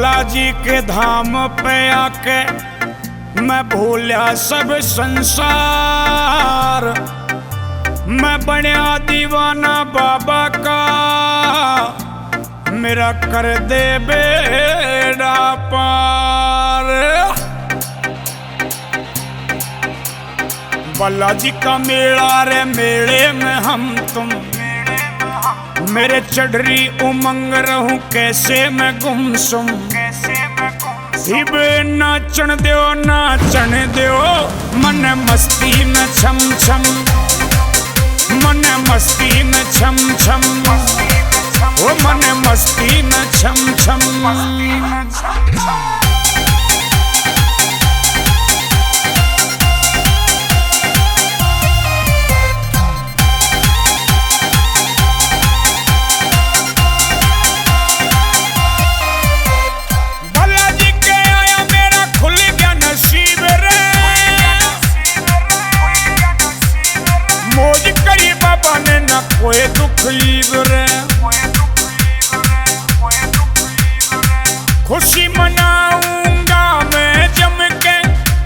बालाजी के धाम पे आके मैं भूलिया सब संसार। मैं बनया दीवाना बाबा का, मेरा कर दे बेड़ा पार। बालाजी का मेला रे, मेले में हम तुम, मेरे चढ़री उमंग रहूं कैसे मैं गुमसुम। नाचन दो नाचन दो मन मस्ती में छम छम, मन मस्ती में छम छम, ओ मन मस्ती में छम छम। कोई दुख लीव रे, खुशी मनाऊंगा मैं जम के,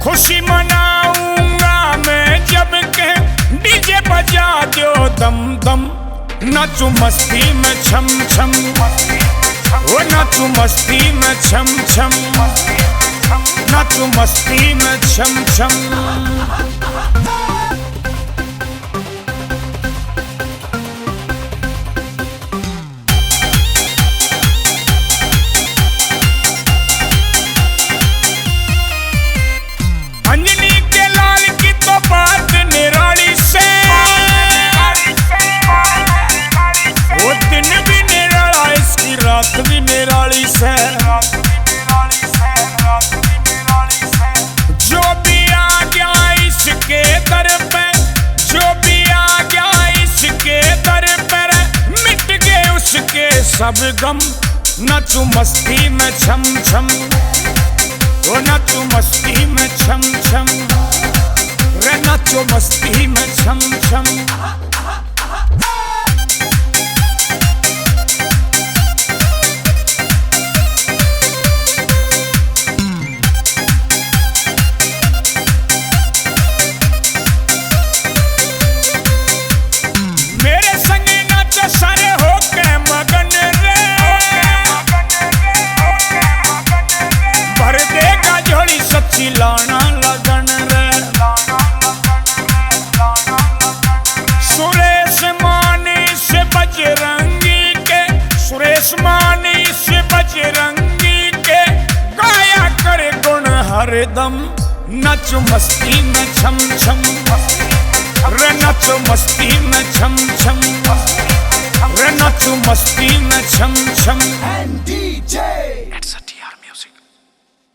खुशी मनाऊंगा मैं जम के। डीजे बजा दो दम दम, नाचू मस्ती में छम छम, ओ नाचू मस्ती में छम छम, नाचू मस्ती में छम छम। रात भी निराली से, जो भी आ गया इसके दर पे, जो भी आ गया इसके दर पर, मिट गए उसके सब गम। नाचू मस्ती में छम छम, ओ नाचू मस्ती में छम छम, रे नाचू मस्ती में छम छम। लाना लगन रे, सुरेश मानी से बजरंगी के, सुरेश मानी से बजरंगी के, गाया करे गुण हरदम। नाचो मस्ती में छम छम, रे नाचो मस्ती में छम छम, रे नाचो मस्ती में छम छम।